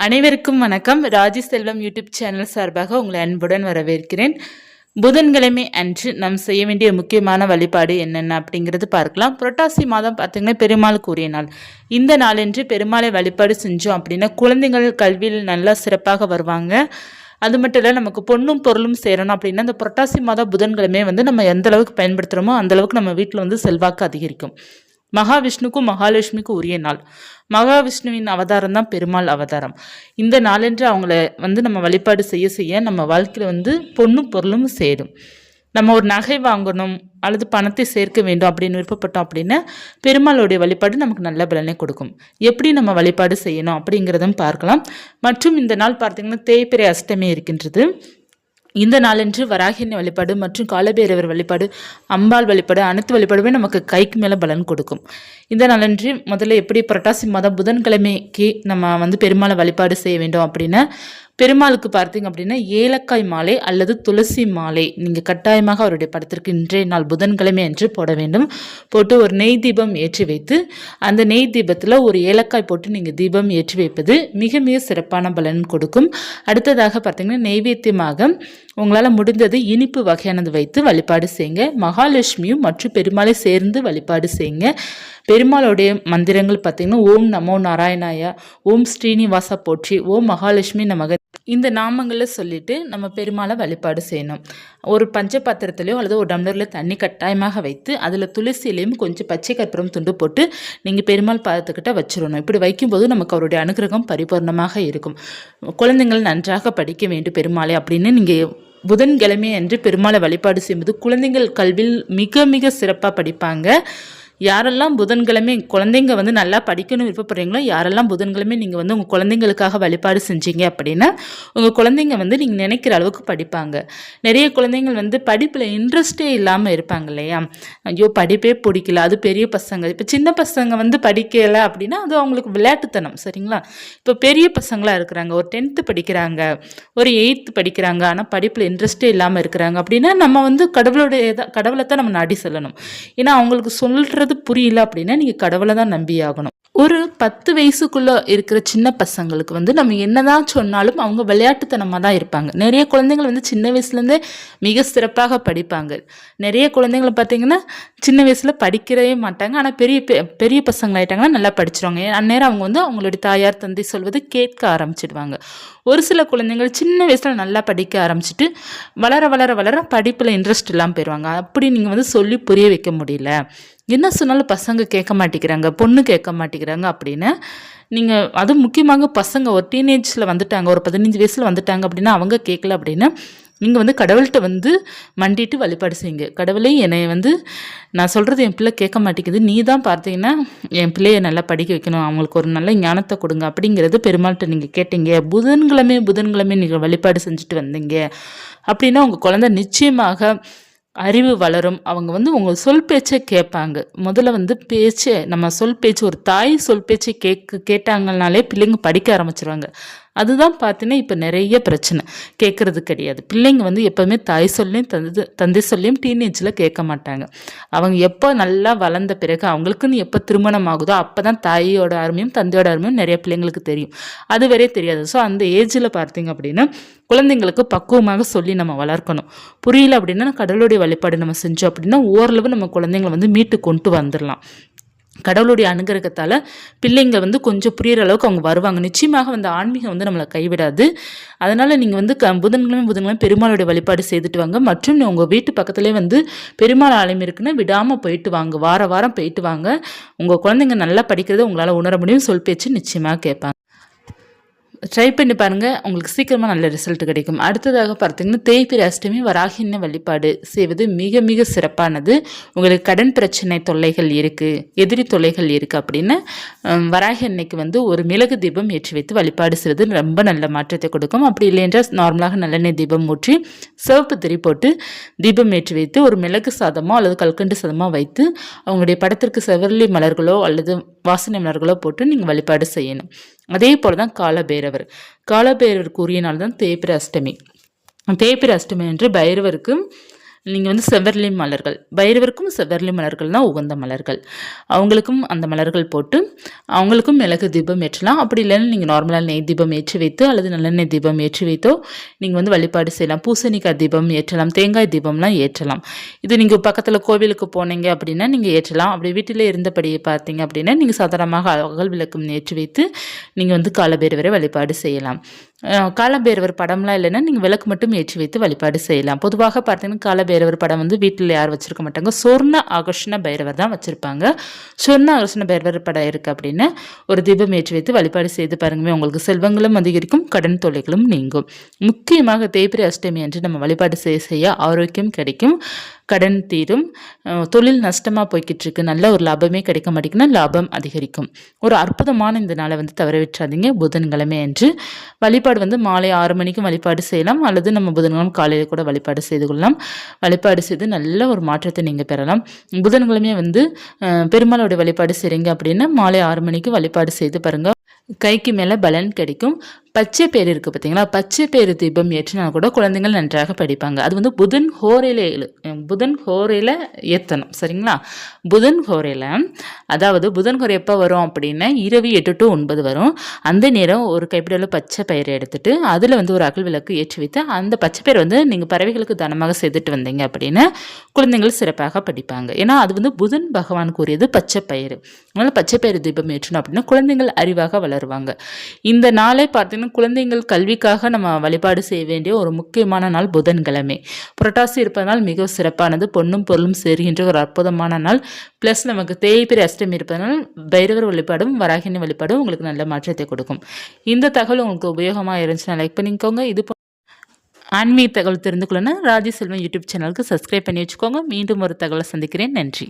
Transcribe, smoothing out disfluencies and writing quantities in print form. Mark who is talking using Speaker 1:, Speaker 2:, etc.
Speaker 1: அனைவருக்கும் வணக்கம். ராஜி செல்வம் YouTube channel சார்பாக உங்களை அன்புடன் வரவேற்கிறேன். புதன்கிழமை அன்று நாம் செய்ய வேண்டிய முக்கியமான வழிபாடு என்னென்ன அப்படிங்கிறது பார்க்கலாம். புரட்டாசி மாதம் பார்த்திங்கன்னா பெருமாளுக்கு உரிய நாள். இந்த நாளன்று பெருமாளை வழிபாடு செஞ்சோம் அப்படின்னா குழந்தைகள் கல்வியில் நல்லா சிறப்பாக வருவாங்க. அது மட்டும் இல்லை, நமக்கு பொண்ணும் பொருளும் சேரணும் அப்படின்னா இந்த புரட்டாசி மாதம் புதன்கிழமை நம்ம எந்த அளவுக்கு பயன்படுத்துகிறோமோ அந்த அளவுக்கு நம்ம வீட்டில் செல்வாக்கு அதிகரிக்கும். மகாவிஷ்ணுக்கும் மகாலட்சுமிக்கும் உரிய நாள். மகாவிஷ்ணுவின் அவதாரம் தான் பெருமாள் அவதாரம். இந்த நாளன்று அவங்கள நம்ம வழிபாடு செய்ய செய்ய நம்ம வாழ்க்கையில் பொண்ணும் பொருளும் சேரும். நம்ம ஒரு நகை வாங்கணும் அல்லது பணத்தை சேர்க்க வேண்டும் அப்படின்னு விருப்பப்பட்டோம் அப்படின்னா பெருமாளுடைய வழிபாடு நமக்கு நல்ல பலனை கொடுக்கும். எப்படி நம்ம வழிபாடு செய்யணும் அப்படிங்கிறதும் பார்க்கலாம். மற்றும் இந்த நாள் பார்த்தீங்கன்னா தேய்பிறை அஷ்டமி இருக்கின்றது. இந்த நாளன்று வராகினி வழிபாடு மற்றும் காலபைரவர் வழிபாடு, அம்பாள் வழிபாடு, அனைத்து வழிபாடுமே நமக்கு கைக்கு மேலே பலன் கொடுக்கும். இந்த நாளன்று முதல்ல எப்படி புரட்டாசி மாதம் புதன்கிழமைக்கு நம்ம பெருமாளை வழிபாடு செய்ய வேண்டும் அப்படின்னா பெருமாளுக்கு பார்த்தீங்க அப்படின்னா ஏலக்காய் மாலை அல்லது துளசி மாலை நீங்கள் கட்டாயமாக அவருடைய படத்திற்கு இன்றைய நாள் புதன்கிழமை அன்று போட வேண்டும். போட்டு ஒரு நெய் தீபம் ஏற்றி வைத்து அந்த நெய் தீபத்தில் ஒரு ஏலக்காய் போட்டு நீங்கள் தீபம் ஏற்றி வைப்பது மிக மிக சிறப்பான பலன் கொடுக்கும். அடுத்ததாக பார்த்தீங்கன்னா நெய்வேத்தியமாக உங்களால் முடிந்தது இனிப்பு வகையானது வைத்து வழிபாடு செய்யுங்க. மகாலட்சுமியும் மற்றும் பெருமாளை சேர்ந்து வழிபாடு செய்யுங்க. பெருமாளுடைய மந்திரங்கள் பார்த்தீங்கன்னா ஓம் நமோ நாராயணாயா, ஓம் ஸ்ரீனிவாசா போற்றி, ஓம் மகாலட்சுமி நமக, இந்த நாமங்களை சொல்லிட்டு நம்ம பெருமாளை வழிபாடு செய்யணும். ஒரு பஞ்ச பாத்திரத்திலையோ அல்லது ஒரு டம்ளரில் தண்ணி கட்டாயமாக வைத்து அதில் துளசியிலையும் கொஞ்சம் பச்சை கற்பூரம் துண்டு போட்டு நீங்கள் பெருமாள் பாதத்துக்கிட்ட வச்சிடணும். இப்படி வைக்கும்போது நமக்கு அவருடைய அனுகிரகம் பரிபூர்ணமாக இருக்கும். குழந்தைங்கள் நன்றாக படிக்க வேண்டும் பெருமாளை அப்படின்னு நீங்கள் புதன்கிழமை அன்று பெருமாளை வழிபாடு செய்யும்போது குழந்தைகள் கல்வியில் மிக மிக சிறப்பாக படிப்பாங்க. யாரெல்லாம் புதன்கிழமை குழந்தைங்க நல்லா படிக்கணும் விருப்பப்படுறீங்களோ யாரெல்லாம் புதன்கிழமை நீங்கள் உங்கள் குழந்தைங்களுக்காக வழிபாடு செஞ்சீங்க அப்படின்னா உங்கள் குழந்தைங்க நீங்கள் நினைக்கிற அளவுக்கு படிப்பாங்க. நிறைய குழந்தைங்கள் படிப்பில் இன்ட்ரெஸ்டே இல்லாமல் இருப்பாங்க இல்லையா? ஐயோ படிப்பே பிடிக்கல, அது பெரிய பசங்க. இப்போ சின்ன பசங்க படிக்கலை அப்படின்னா அது அவங்களுக்கு விளையாட்டுத்தனம், சரிங்களா? இப்போ பெரிய பசங்களாக இருக்கிறாங்க, ஒரு 10th படிக்கிறாங்க, ஒரு 8th படிக்கிறாங்க, ஆனால் படிப்பில் இன்ட்ரெஸ்டே இல்லாமல் இருக்கிறாங்க அப்படின்னா நம்ம கடவுளை தான் நம்ம நாடி செல்லணும். ஏன்னா அவங்களுக்கு சொல்கிற புரியல அப்படின்னா நீங்க கடவுளை தான் நம்பி ஆகணும். ஒரு 10 வயசுக்குள்ள இருக்கிற சின்ன பசங்களுக்கு நம்ம என்னதான் சொன்னாலும் அவங்க விளையாட்டுத்தனமாக தான் இருப்பாங்க. நிறைய குழந்தைகள் சின்ன வயசுலேருந்தே மிக சிறப்பாக படிப்பாங்க. நிறைய குழந்தைங்களை பார்த்தீங்கன்னா சின்ன வயசில் படிக்கிறவே மாட்டாங்க, ஆனால் பெரிய பசங்களாயிட்டாங்கன்னா நல்லா படிச்சிருவாங்க. அந்நேரம் அவங்க அவங்களுடைய தாயார் தந்தை சொல்வது கேட்க ஆரம்பிச்சிடுவாங்க. ஒரு சில குழந்தைங்கள் சின்ன வயசில் நல்லா படிக்க ஆரம்பிச்சுட்டு வளர வளர வளர படிப்பில் இன்ட்ரெஸ்ட் இல்லாமல் போயிடுவாங்க. அப்படி நீங்கள் சொல்லி புரிய வைக்க முடியல, என்ன சொன்னாலும் பசங்க கேட்க மாட்டேங்கிறாங்க, பொண்ணு கேட்க மாட்டேங்கிறாங்க அப்படின்னு நீங்கள், அதுவும் முக்கியமாக பசங்க ஒரு டீனேஜில் வந்துட்டாங்க, ஒரு 15 வயசில் வந்துட்டாங்க அப்படின்னா அவங்க கேட்கல அப்படின்னா நீங்கள் கடவுள்கிட்ட மண்டிட்டு வழிபாடு செய்யுங்க. கடவுளே என்னை நான் சொல்கிறது என் பிள்ளை கேட்க மாட்டேங்குது, நீ தான் பார்த்தீங்கன்னா என் பிள்ளையை நல்லா படிக்க வைக்கணும், அவங்களுக்கு ஒரு நல்ல ஞானத்தை கொடுங்க அப்படிங்கிறது பெருமாள்கிட்ட நீங்கள் கேட்டீங்க. புதன்கிழமை நீங்கள் வழிபாடு செஞ்சுட்டு வந்தீங்க அப்படின்னா உங்கள் குழந்தை நிச்சயமாக அறிவு வளரும். அவங்க உங்கள் சொல் பேச்சை கேட்பாங்க. முதல்ல பேச்சு, நம்ம சொல் பேச்சு, ஒரு தாய் சொல் பேச்சை கேட்டாங்கனாலே பிள்ளைங்க படிக்க ஆரம்பிச்சிருவாங்க. அதுதான் பார்த்தீங்கன்னா இப்போ நிறைய பிரச்சனை, கேட்குறது கிடையாது. பிள்ளைங்க எப்போவுமே தாய் சொல்லியும் தந்தை சொல்லியும் டீனேஜில் கேட்க மாட்டாங்க. அவங்க எப்போ நல்லா வளர்ந்த பிறகு அவங்களுக்குன்னு எப்போ திருமணம் ஆகுதோ அப்போ தான் தாயோட அருமையும் தந்தையோட அருமையும் நிறைய பிள்ளைங்களுக்கு தெரியும், அது வரையே தெரியாது. ஸோ அந்த ஏஜில் பார்த்தீங்க அப்படின்னா குழந்தைங்களுக்கு பக்குவமாக சொல்லி நம்ம வளர்க்கணும். புரியல அப்படின்னா கடவுளுடைய வழிபாடு நம்ம செஞ்சோம் அப்படின்னா ஓரளவு நம்ம குழந்தைங்களை மீட்டு கொண்டு வந்துடலாம். கடவுளுடைய அனுகிரகத்தால் பிள்ளைங்க கொஞ்சம் புரிகிற அளவுக்கு அவங்க வருவாங்க. நிச்சயமாக ஆன்மீகம் நம்மளை கைவிடாது. அதனால் நீங்கள் புதன்கிழமை பெருமாளுடைய வழிபாடு செய்துட்டு வாங்க. மற்றும் உங்கள் வீட்டு பக்கத்துலேயே பெருமாள் ஆலயம் இருக்குன்னா விடாமல் போயிட்டு வாங்க, வாரம் போயிட்டு வாங்க. உங்கள் குழந்தைங்க நல்லா படிக்கிறத உங்களால் உணர முடியும். சொல் பேச்சு நிச்சயமாக கேட்பாங்க. ட்ரை பண்ணி பாருங்கள், உங்களுக்கு சீக்கிரமாக நல்ல ரிசல்ட் கிடைக்கும். அடுத்ததாக பார்த்தீங்கன்னா தேய்பிறை அஷ்டமி வராகின வழிபாடு செய்வது மிக மிக சிறப்பானது. உங்களுக்கு கடன் பிரச்சனை தொல்லைகள் இருக்குது, எதிரி தொல்லைகள் இருக்குது அப்படின்னா வராகி அன்னைக்கு ஒரு மிளகு தீபம் ஏற்றி வைத்து வழிபாடு செய்வது ரொம்ப நல்ல மாற்றத்தை கொடுக்கும். அப்படி இல்லைன்றால் நார்மலாக நல்லெண்ணெய் தீபம் ஊற்றி சிவப்பு திரி போட்டு தீபம் ஏற்றி வைத்து ஒரு மிளகு சாதமோ அல்லது கல்கண்டு சாதமோ வைத்து அவங்களுடைய படத்திற்கு செவரளி மலர்களோ அல்லது வாசனை மலர்களோ போட்டு நீங்கள் வழிபாடு செய்யணும். அதே போல் தான் காலபைரவருக்கு உரிய நாள் தான் தேய்பிறை அஷ்டமி. தேய்பிறை அஷ்டமி என்று பைரவருக்கு நீங்கள் வந்து செவ்வரளி மலர்கள், பைரவருக்கும் செவ்வரளி மலர்கள் தான் உகந்த மலர்கள். அவங்களுக்கும் அந்த மலர்கள் போட்டு அவங்களுக்கும் மிளகு தீபம் ஏற்றலாம். அப்படி இல்லைன்னா நீங்கள் நார்மலாக நெய் தீபம் ஏற்றி வைத்து அல்லது நல்லெண்ணெய் தீபம் ஏற்றி வைத்தோ நீங்கள் வந்து வழிபாடு செய்யலாம். பூசணிக்காய் தீபம் ஏற்றலாம், தேங்காய் தீபம்லாம் ஏற்றலாம். இது நீங்கள் பக்கத்தில் கோவிலுக்கு போனீங்க அப்படின்னா நீங்கள் ஏற்றலாம். அப்படி வீட்டில் இருந்தபடியே பார்த்தீங்க அப்படின்னா நீங்கள் சாதாரணமாக அகல் விளக்கம் ஏற்றி வைத்து நீங்கள் வந்து காலபைரவரை வழிபாடு செய்யலாம். காலபைரவர் படம்லாம் இல்லைன்னா நீங்கள் விளக்கு மட்டும் ஏற்றி வைத்து வழிபாடு செய்யலாம். பொதுவாக பார்த்தீங்கன்னா காலபைரவர் படம் வந்து வீட்டில் யாரும் வச்சுருக்க மாட்டாங்க. சொர்ண ஆகர்ஷண பைரவர் தான் வச்சுருப்பாங்க. சொர்ண ஆகர்ஷண பைரவர் படம் இருக்குது அப்படின்னு ஒரு தீபம் ஏற்றி வைத்து வழிபாடு செய்து பாருங்கமே, உங்களுக்கு செல்வங்களும் அதிகரிக்கும், கடன் தொல்லைகளும் நீங்கும். முக்கியமாக தேய்பிறை அஷ்டமி அன்று நம்ம வழிபாடு செய்ய ஆரோக்கியம் கிடைக்கும், கடன் தீரும், தொழில் நஷ்டமாக போய்கிட்டு இருக்கு, நல்ல ஒரு லாபமே கிடைக்க மாட்டேங்குன்னா லாபம் அதிகரிக்கும். ஒரு அற்புதமான இந்த நாளை வந்து தவற விட்டுறாதீங்க. புதன்கிழமை அன்று வழிபாடு வந்து மாலை 6 மணிக்கு வழிபாடு செய்யலாம், அல்லது நம்ம புதன்கிழமை காலையில் கூட வழிபாடு செய்து கொள்ளலாம். வழிபாடு செய்து நல்ல ஒரு மாற்றத்தை நீங்கள் பெறலாம். புதன்கிழமையே வந்து பெருமாளோட வழிபாடு செய்கிறீங்க அப்படின்னா மாலை 6 மணிக்கு வழிபாடு செய்து பாருங்கள், கைக்கு மேலே பலன் கிடைக்கும். பச்சை பேர் இருக்குது பார்த்தீங்களா, பச்சை பேர் தீபம் ஏற்றினா கூட குழந்தைகள் நன்றாக படிப்பாங்க. அது வந்து புதன் ஹோரையில் ஏற்றணும், சரிங்களா? புதன் ஹோரையில், அதாவது புதன் ஹோரை எப்போ வரும் அப்படின்னா இரவு 8 to 9 வரும். அந்த நேரம் ஒரு கைப்பிடியில் பச்சை பயிரை எடுத்துட்டு அதில் வந்து ஒரு அகல் விளக்கு ஏற்றி வைத்து அந்த பச்சை பயிர் வந்து நீங்கள் பறவைகளுக்கு தானமாக செய்துட்டு வந்தீங்க அப்படின்னா குழந்தைகள் சிறப்பாக படிப்பாங்க. ஏன்னா அது வந்து புதன் பகவான் கூறியது பச்சை பயிர். அதனால் பச்சை பயிர் தீபம் ஏற்றணும் அப்படின்னா குழந்தைகள் அறிவாக வளருவாங்க. இந்த நாளை பார்த்தீங்கன்னா குழந்தைகள் கல்விக்காக நம்ம வழிபாடு செய்ய வேண்டிய ஒரு முக்கியமான நாள் புதன்கிழமை. புரட்டாசி இருப்பதனால் மிக சிறப்பானது, பொன்னும் பொருளும் சேர்கின்ற ஒரு அற்புதமான நாள். ப்ளஸ் நமக்கு தேய்பிறை அஷ்டமி இருப்பதனால் பைரவர் வழிபாடும் வராகினி வழிபாடும் உங்களுக்கு நல்ல மாற்றத்தை கொடுக்கும். இந்த தகவல் உங்களுக்கு உபயோகமாக இருந்துச்சுன்னா லைக் பண்ணிக்கோங்க. இது ஆன்மீக தகவல் தெரிந்து கொள்ளணும் ராஜி செல்வம் யூடியூப் சேனலுக்கு சப்ஸ்கிரைப் பண்ணி வச்சுக்கோங்க. மீண்டும் ஒரு தகவலை சந்திக்கிறேன். நன்றி.